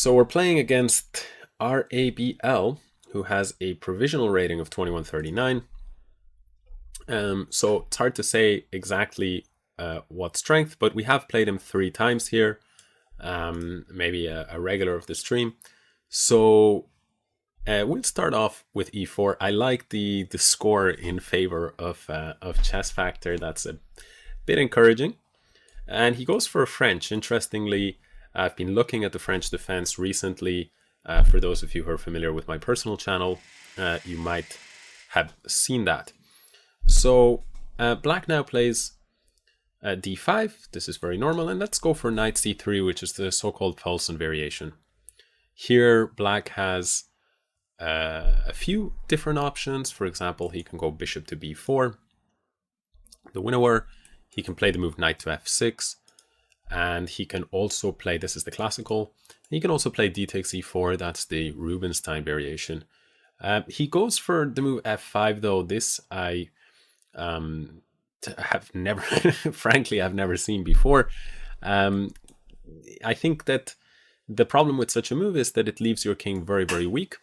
So we're playing against RABL, who has a provisional rating of 2139. So it's hard to say exactly what strength, but we have played him 3 times here, maybe a regular of the stream. So we'll start off with e4. I like the score in favor of Chessfactor. That's a bit encouraging. And he goes for a French. Interestingly, I've been looking at the French defense recently. For those of you who are familiar with my personal channel, you might have seen that. So black now plays d5. This is very normal. And let's go for knight c3, which is the so-called Paulsen variation. Here, black has a few different options. For example, he can go bishop to b4. The winnower, he can play the move knight to f6. And he can also play, this is the classical, he can also play d takes e4, that's the Rubinstein variation. He goes for the move f5 though. This I have never, frankly, I've never seen before. I think that the problem with such a move is that it leaves your king very, very weak.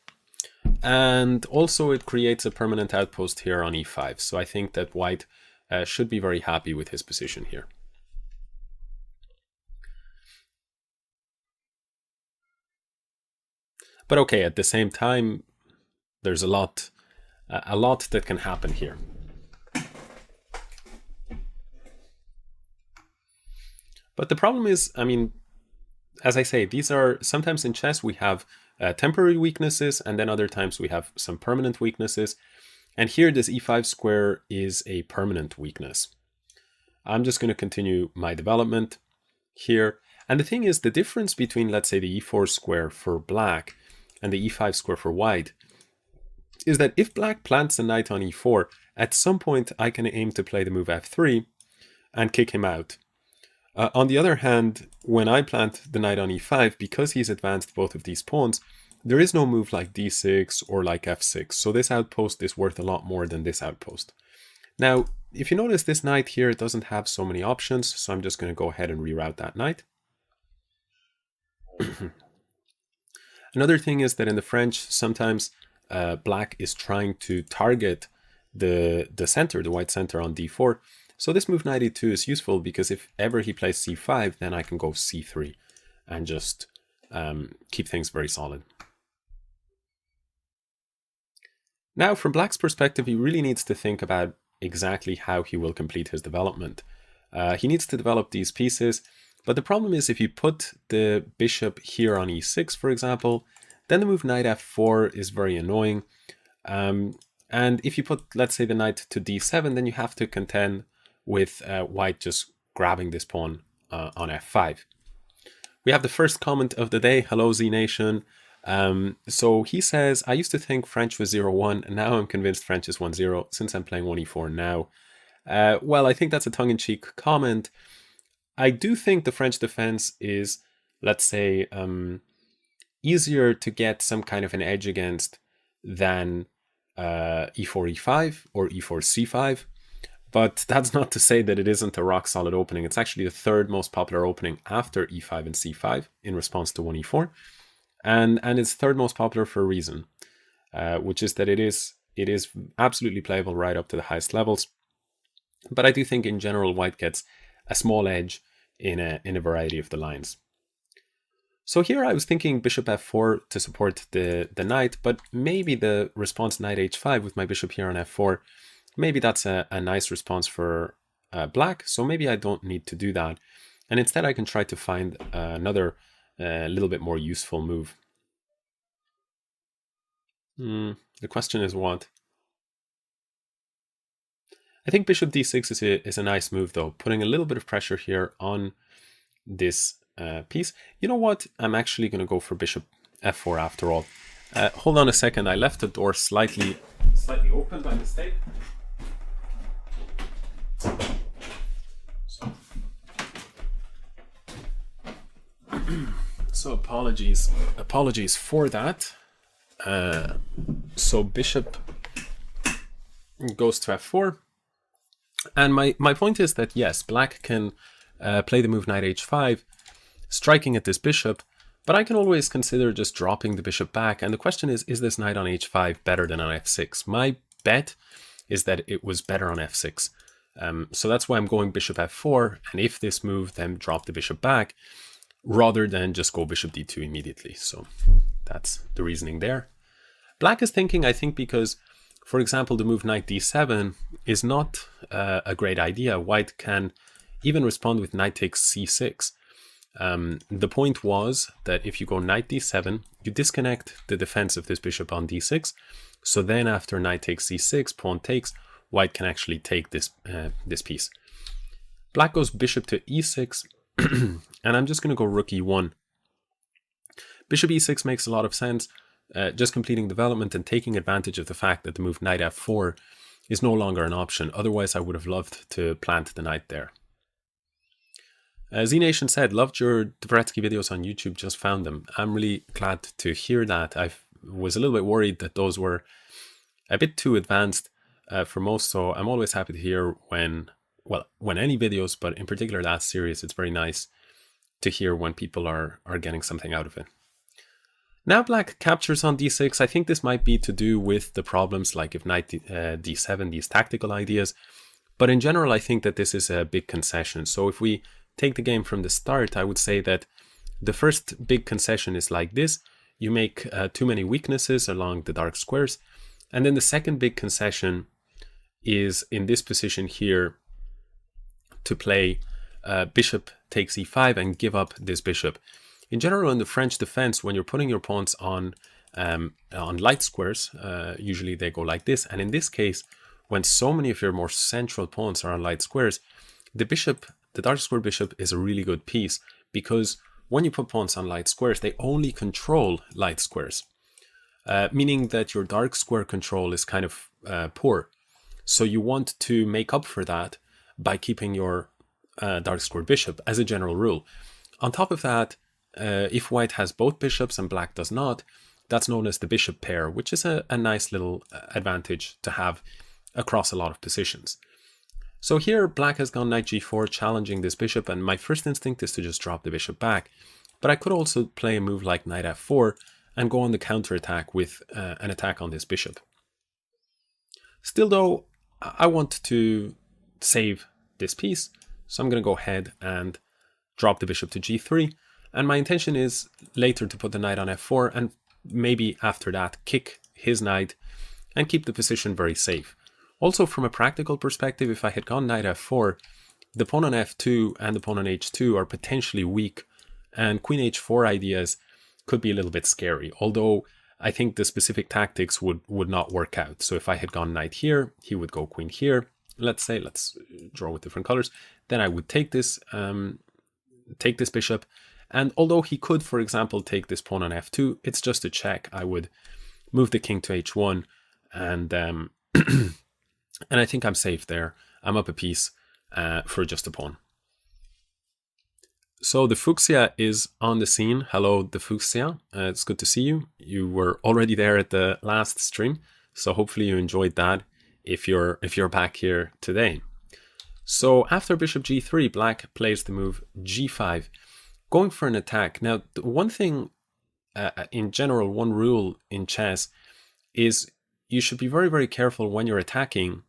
And also it creates a permanent outpost here on e5. So I think that white should be very happy with his position here. But okay, at the same time, there's a lot that can happen here. But the problem is, I mean, as I say, these are sometimes in chess we have temporary weaknesses, and then other times we have some permanent weaknesses. And here this e5 square is a permanent weakness. I'm just going to continue my development here. And the thing is, the difference between, let's say, the e4 square for black and the e5 square for white is that if black plants a knight on e4, at some point I can aim to play the move f3 and kick him out. On the other hand, when I plant the knight on e5, because he's advanced both of these pawns, there is no move like d6 or like f6. So this outpost is worth a lot more than this outpost. Now, if you notice, this knight here doesn't have so many options, so I'm just going to go ahead and reroute that knight. Another thing is that in the French, sometimes black is trying to target the center, the white center on d4. So this move knight e2 is useful because if ever he plays c5, then I can go c3 and just keep things very solid. Now, from black's perspective, he really needs to think about exactly how he will complete his development. He needs to develop these pieces. But the problem is if you put the bishop here on e6, for example, then the move knight f4 is very annoying. And if you put, let's say, the knight to d7, then you have to contend with white just grabbing this pawn on f5. We have the first comment of the day. Hello, Z Nation. So he says, I used to think French was 0-1, and now I'm convinced French is 1-0 since I'm playing 1e4 now. Well, I think that's a tongue-in-cheek comment. I do think the French defense is, let's say, easier to get some kind of an edge against than e4, e5 or e4, c5. But that's not to say that it isn't a rock-solid opening. It's actually the third most popular opening after e5 and c5 in response to 1e4. And it's third most popular for a reason, which is that it is absolutely playable right up to the highest levels. But I do think in general white gets a small edge in a variety of the lines. So here I was thinking bishop f4 to support the knight, but maybe the response knight h5 with my bishop here on f4, maybe that's a nice response for black, so maybe I don't need to do that. And instead I can try to find another little bit more useful move. The question is what? I think bishop d6 is a nice move though, putting a little bit of pressure here on this piece. You know what? I'm actually going to go for bishop f4 after all. Hold on a second. I left the door slightly open by mistake. So apologies for that. So bishop goes to f4. And my point is that yes, black can play the move knight h5, striking at this bishop, But I can always consider just dropping the bishop back. And the question is this knight on h5 better than on f6? My bet is that it was better on f6. So that's why I'm going bishop f4. And if this move, then drop the bishop back rather than just go bishop d2 immediately. So that's the reasoning there. Black is thinking, I think, because, for example, the move knight d7 is not a great idea. White can even respond with knight takes c6. The point was that if you go knight d7, you disconnect the defense of this bishop on d6. So then after knight takes c6, pawn takes, white can actually take this, this piece. Black goes bishop to e6, and I'm just going to go rook e1. Bishop e6 makes a lot of sense, just completing development and taking advantage of the fact that the move knight f4 is no longer an option. Otherwise, I would have loved to plant the knight there. Z-Nation said, loved your Dvoretsky videos on YouTube, just found them. I'm really glad to hear that. I was a little bit worried that those were a bit too advanced for most, so I'm always happy to hear when any videos, but in particular that series, it's very nice to hear when people are getting something out of it. Now black captures on d6. I think this might be to do with the problems like if knight d7, these tactical ideas. But in general, I think that this is a big concession. So if we take the game from the start, I would say that the first big concession is like this. You make too many weaknesses along the dark squares. And then the second big concession is in this position here to play bishop takes e5 and give up this bishop. In general, in the French defense, when you're putting your pawns on light squares, usually they go like this. And in this case, when so many of your more central pawns are on light squares, the dark square bishop is a really good piece, because when you put pawns on light squares, they only control light squares, meaning that your dark square control is kind of poor. So you want to make up for that by keeping your dark square bishop as a general rule. On top of that, if white has both bishops and black does not, that's known as the bishop pair, which is a nice little advantage to have across a lot of positions. So here black has gone knight g4, challenging this bishop, and my first instinct is to just drop the bishop back. But I could also play a move like knight f4 and go on the counterattack with an attack on this bishop. Still though, I want to save this piece, so I'm going to go ahead and drop the bishop to g3. And my intention is later to put the knight on f4 and maybe after that kick his knight and keep the position very safe. Also from a practical perspective, if I had gone knight f4, the pawn on f2 and the pawn on h2 are potentially weak, and queen h4 ideas could be a little bit scary, although I think the specific tactics would not work out. So if I had gone knight here, he would go queen here. Let's draw with different colors. Then I would take this bishop. And although he could, for example, take this pawn on f2, it's just a check. I would move the king to h1, and and I think I'm safe there. I'm up a piece for just a pawn. So the Fuchsia is on the scene. Hello, the Fuchsia. It's good to see you. You were already there at the last stream, so hopefully you enjoyed that if you're back here today. So after bishop g3, black plays the move g5. Going for an attack. Now, one thing in general, one rule in chess is you should be very, very careful when you're attacking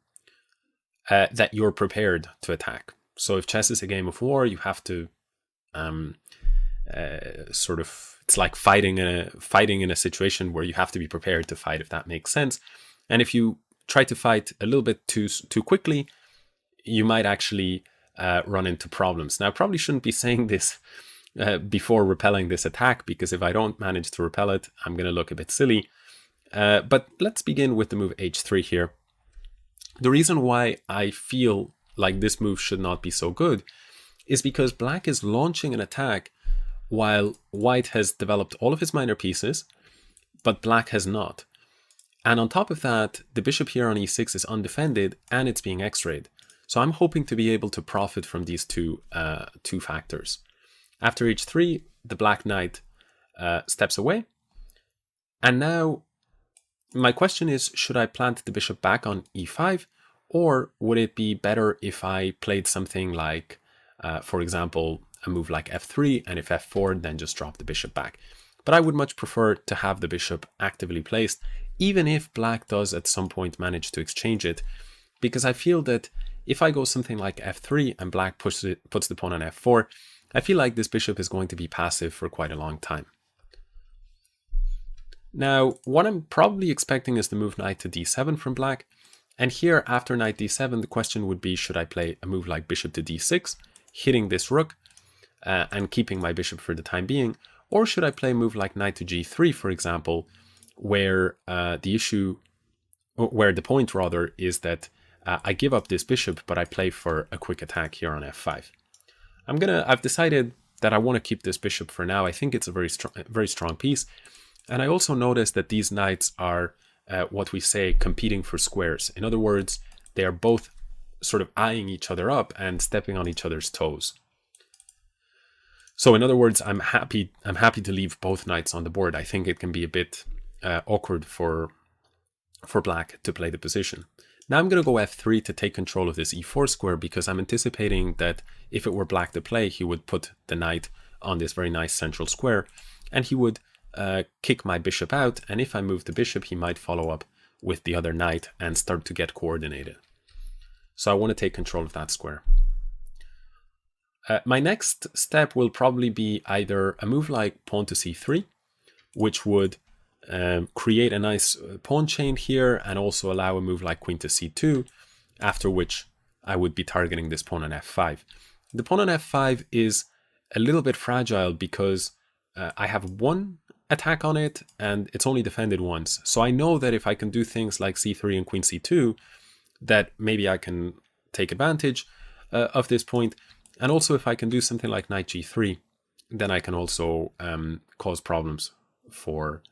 that you're prepared to attack. So if chess is a game of war, you have to it's like fighting in a situation where you have to be prepared to fight, if that makes sense. And if you try to fight a little bit too quickly, you might actually run into problems. Now, I probably shouldn't be saying this before repelling this attack, because if I don't manage to repel it, I'm going to look a bit silly. But let's begin with the move h3 here. The reason why I feel like this move should not be so good is because black is launching an attack while white has developed all of his minor pieces, but black has not. And on top of that, the bishop here on e6 is undefended and it's being x-rayed. So I'm hoping to be able to profit from these two factors. After h3, the black knight steps away. And now my question is, should I plant the bishop back on e5? Or would it be better if I played something like, for example, a move like f3, and if f4, then just drop the bishop back. But I would much prefer to have the bishop actively placed, even if black does at some point manage to exchange it, because I feel that if I go something like f3 and black puts the pawn on f4, I feel like this bishop is going to be passive for quite a long time. Now, what I'm probably expecting is the move knight to d7 from black. And here, after knight d7, the question would be, should I play a move like bishop to d6, hitting this rook and keeping my bishop for the time being? Or should I play a move like knight to g3, for example, where the point rather is that I give up this bishop, but I play for a quick attack here on f5. I've decided that I want to keep this bishop for now. I think it's a very strong piece. And I also noticed that these knights are what we say competing for squares. In other words, they are both sort of eyeing each other up and stepping on each other's toes. So in other words, I'm happy to leave both knights on the board. I think it can be a bit awkward for black to play the position. Now I'm going to go f3 to take control of this e4 square, because I'm anticipating that if it were black to play, he would put the knight on this very nice central square, and he would kick my bishop out, and if I move the bishop, he might follow up with the other knight and start to get coordinated. So I want to take control of that square. My next step will probably be either a move like pawn to c3, which would create a nice pawn chain here and also allow a move like queen to c2, after which I would be targeting this pawn on f5. The pawn on f5 is a little bit fragile because I have one attack on it and it's only defended once. So I know that if I can do things like c3 and queen c2, that maybe I can take advantage of this point. And also if I can do something like knight g3, then I can also cause problems for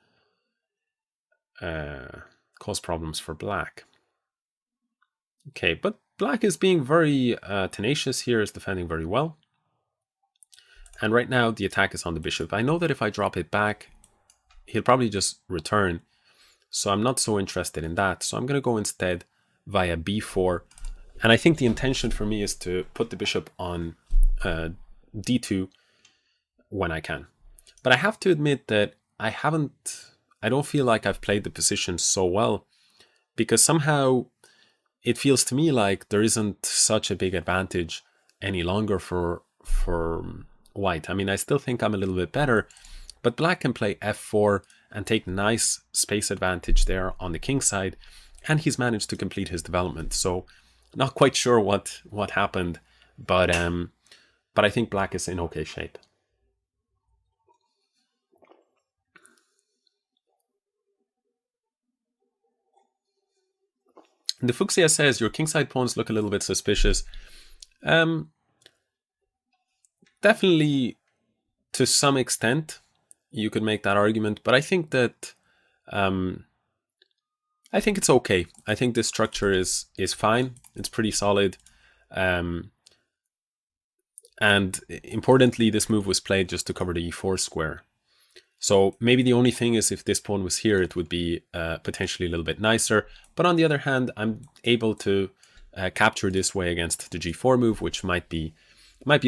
black. Okay, but black is being very tenacious here, is defending very well. And right now the attack is on the bishop. I know that if I drop it back, he'll probably just return. So I'm not so interested in that. So I'm going to go instead via b4. And I think the intention for me is to put the bishop on d2 when I can. But I have to admit that I don't feel like I've played the position so well, because somehow it feels to me like there isn't such a big advantage any longer for white. I mean, I still think I'm a little bit better, but black can play f4 and take nice space advantage there on the king side, and he's managed to complete his development. So not quite sure what happened, but I think black is in okay shape. The Fuchsia says your kingside pawns look a little bit suspicious. Definitely, to some extent, you could make that argument, but I think that I think it's okay. I think this structure is fine. It's pretty solid, and importantly, this move was played just to cover the e4 square. So maybe the only thing is if this pawn was here, it would be potentially a little bit nicer. But on the other hand, I'm able to capture this way against the g4 move, which might be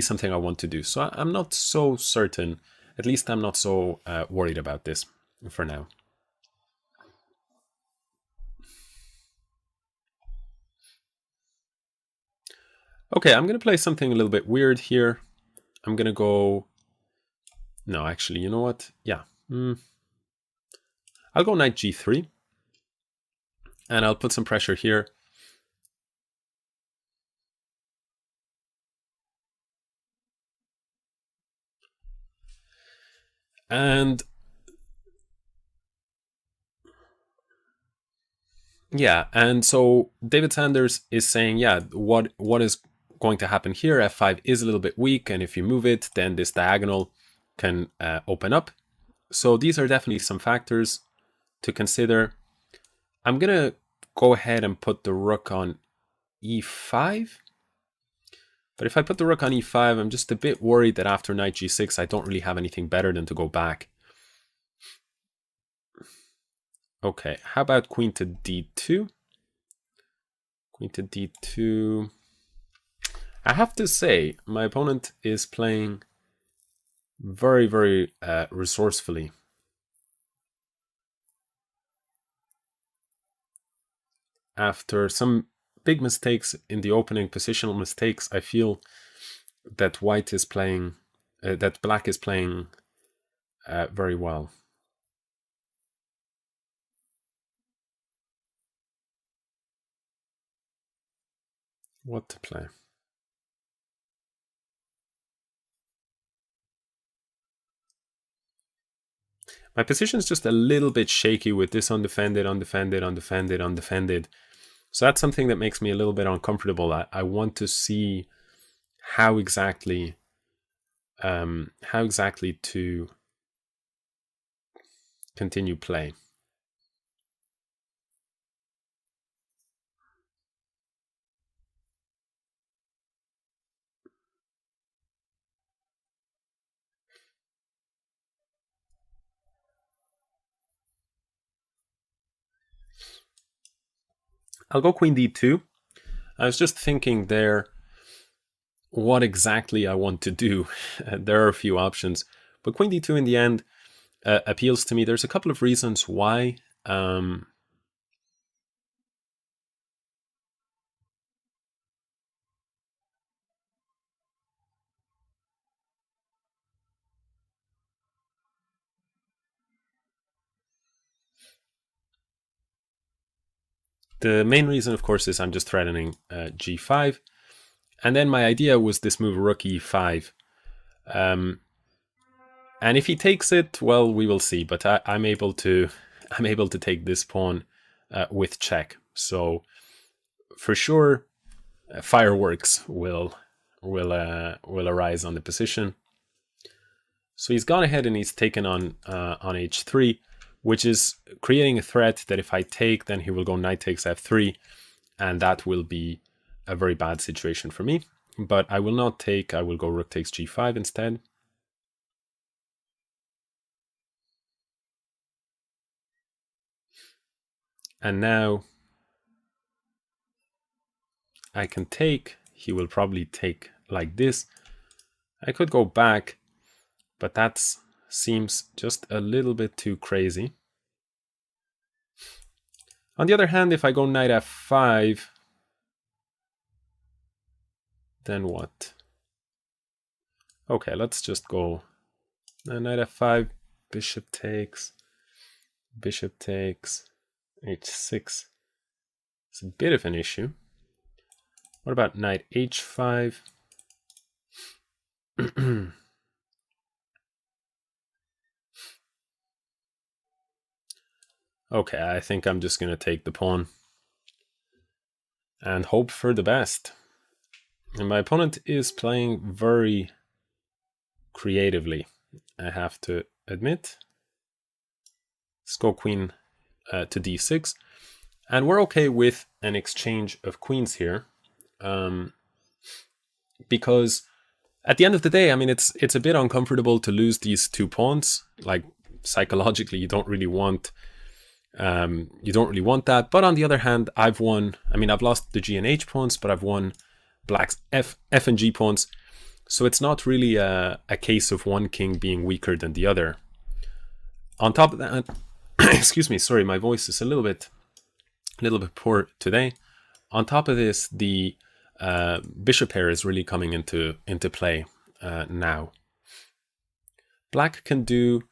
something I want to do. So I'm not so certain. At least I'm not so worried about this for now. Okay, I'm going to play something a little bit weird here. I'm going to go... No, actually, you know what? Yeah. I'll go knight g3. And I'll put some pressure here. And yeah, and so David Sanders is saying, yeah, what is going to happen here? f5 is a little bit weak, and if you move it, then this diagonal can open up. So these are definitely some factors to consider. I'm going to go ahead and put the rook on e5. But if I put the rook on e5, I'm just a bit worried that after knight g6, I don't really have anything better than to go back. Okay, how about queen to d2? Queen to d2. I have to say, my opponent is playing very, very resourcefully. After some big mistakes in the opening, positional mistakes, I feel that white is playing, that black is playing very well. What to play? My position is just a little bit shaky with this undefended, undefended, undefended, undefended. So that's something that makes me a little bit uncomfortable. I want to see how exactly to continue play. I'll go queen d2. I was just thinking there what exactly I want to do. There are a few options, but queen d2 in the end appeals to me. There's a couple of reasons why. The main reason, of course, is I'm just threatening g5. And then my idea was this move rook e5. And if he takes it, well, we will see. But I'm able to take this pawn with check. So for sure, fireworks will arise on the position. So he's gone ahead and he's taken on h3, which is creating a threat that if I take, then he will go knight takes f3, and that will be a very bad situation for me. But I will not take, I will go rook takes g5 instead. And now I can take, he will probably take like this. I could go back, but that seems just a little bit too crazy. On the other hand, if I go knight f5, then what? Okay, let's just go knight f5, bishop takes, h6. It's a bit of an issue. What about knight h5? Okay, I think I'm just going to take the pawn and hope for the best. And my opponent is playing very creatively, I have to admit. Let's go queen to d6. And we're okay with an exchange of queens here. Because at the end of the day, I mean, it's a bit uncomfortable to lose these two pawns. Like psychologically, you don't really want that. But on the other hand, I've won. I mean, I've lost the G and H pawns, but I've won black's F and G pawns. So it's not really a case of one king being weaker than the other. On top of that, excuse me, sorry, my voice is a little bit poor today. On top of this, the bishop pair is really coming into play now. Black can do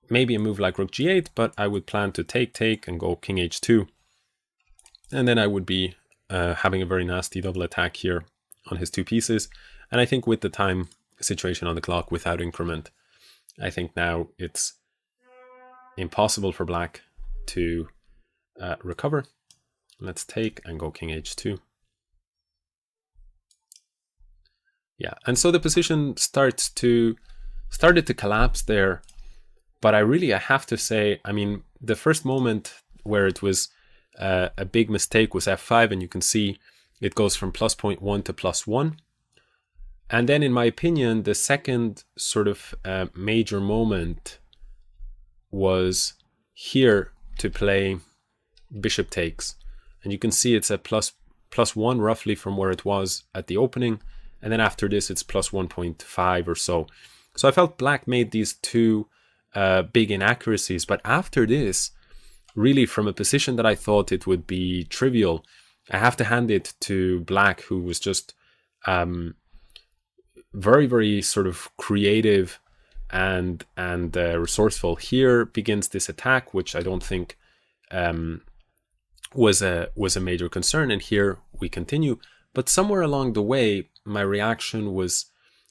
maybe a move like rook g8, but I would plan to take and go king h2. And then I would be having a very nasty double attack here on his two pieces. And I think with the time situation on the clock without increment, I think now it's impossible for black to recover. Let's take and go king h2. Yeah, and so the position started to collapse there. But I have to say, I mean, the first moment where it was a big mistake was f5, and you can see it goes from plus 0.1 to plus 1. And then, in my opinion, the second sort of major moment was here to play bishop takes. And you can see it's a plus 1 roughly from where it was at the opening. And then after this, it's plus 1.5 or so. So I felt black made these two big inaccuracies, but after this, really from a position that I thought it would be trivial, I have to hand it to black, who was just very, very sort of creative and resourceful. Here begins this attack, which I don't think was a major concern, and here we continue. But somewhere along the way, my reaction was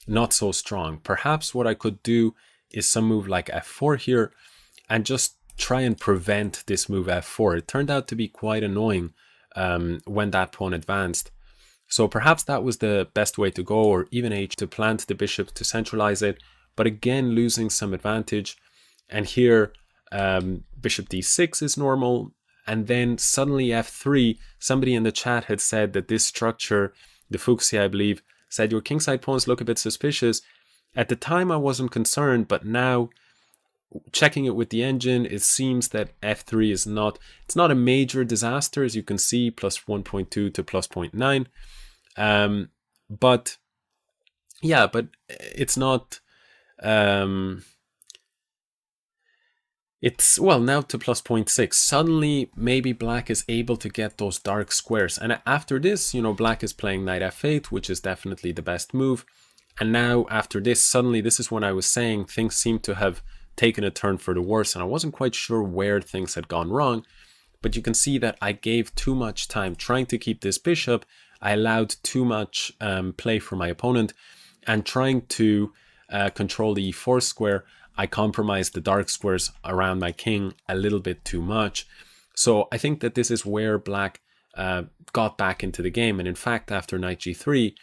not so strong. Perhaps what I could do is some move like f4 here, and just try and prevent this move f4. It turned out to be quite annoying when that pawn advanced. So perhaps that was the best way to go, or even h to plant the bishop to centralize it, but again losing some advantage. And here bishop d6 is normal, and then suddenly f3. Somebody in the chat had said that this structure, the Fuchsia I believe, said your kingside pawns look a bit suspicious. At the time I wasn't concerned, but now checking it with the engine, it seems that f3 is not, it's not a major disaster, as you can see, plus 1.2 to plus 0.9. But yeah, but it's not, it's, well, now to plus 0.6. Suddenly, maybe black is able to get those dark squares. And after this, you know, black is playing knight f8, which is definitely the best move. And now after this, suddenly, this is when I was saying things seem to have taken a turn for the worse. And I wasn't quite sure where things had gone wrong. But you can see that I gave too much time trying to keep this bishop. I allowed too much play for my opponent. And trying to control the e4 square, I compromised the dark squares around my king a little bit too much. So I think that this is where black got back into the game. And in fact, after knight g3,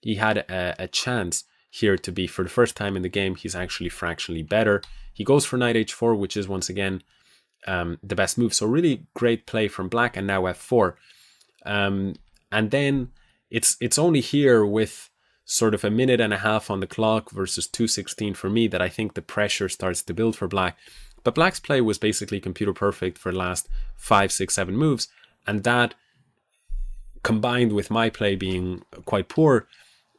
he had a chance here to be, for the first time in the game, he's actually fractionally better. He goes for knight h4, which is once again the best move. So really great play from black, and now f4. And then it's only here with sort of a minute and a half on the clock versus 2:16 for me that I think the pressure starts to build for black. But black's play was basically computer perfect for the last 5, 6, 7 moves, and that combined with my play being quite poor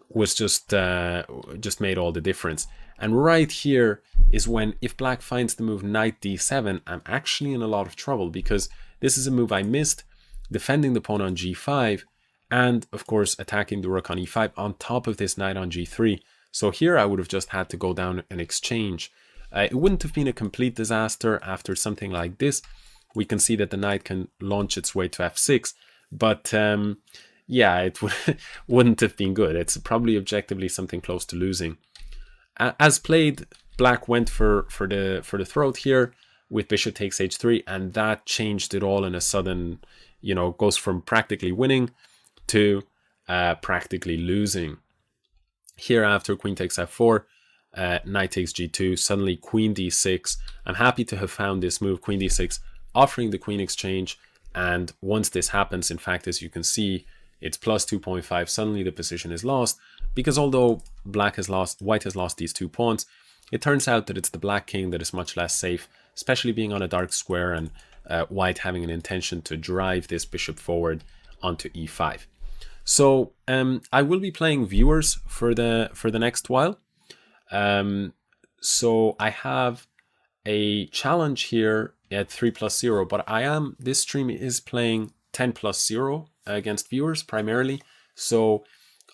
was just made all the difference. And right here is when, if black finds the move knight d7, I'm actually in a lot of trouble, because this is a move I missed, defending the pawn on g5, and of course attacking the rook on e5 on top of this knight on g3. So here I would have just had to go down and exchange. It wouldn't have been a complete disaster after something like this. We can see that the knight can launch its way to f6, but yeah, it wouldn't have been good. It's probably objectively something close to losing. As played, black went for the throat here with bishop takes h3, and that changed it all in a sudden, you know, goes from practically winning to practically losing. Here after queen takes f4, knight takes g2, suddenly queen d6. I'm happy to have found this move, queen d6, offering the queen exchange. And once this happens, in fact, as you can see, it's plus 2.5. Suddenly the position is lost, because although white has lost these 2 pawns, it turns out that it's the black king that is much less safe, especially being on a dark square, and white having an intention to drive this bishop forward onto e5. So I will be playing viewers for the next while. So I have a challenge here at 3+0, but this stream is playing 10+0 against viewers primarily. So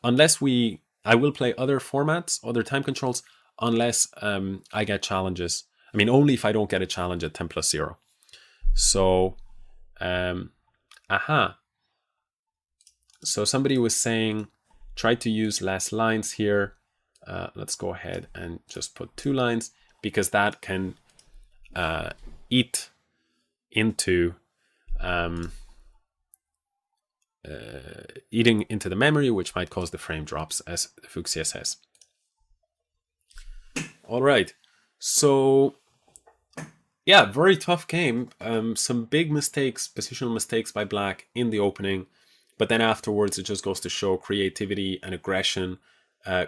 unless I will play other formats, other time controls, unless I get challenges. I mean, only if I don't get a challenge at 10+0. So, So somebody was saying, try to use less lines here. Let's go ahead and just put 2 lines, because that can eat into eating into the memory, which might cause the frame drops, as Fuchsia says. All right, so yeah, very tough game. Some big mistakes, positional mistakes by black in the opening, but then afterwards it just goes to show creativity and aggression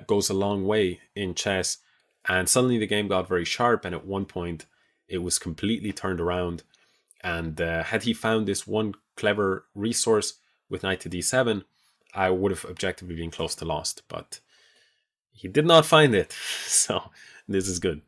goes a long way in chess. And suddenly the game got very sharp, and at one point it was completely turned around. And had he found this one clever resource with knight to d7, I would have objectively been close to lost. But he did not find it, so this is good.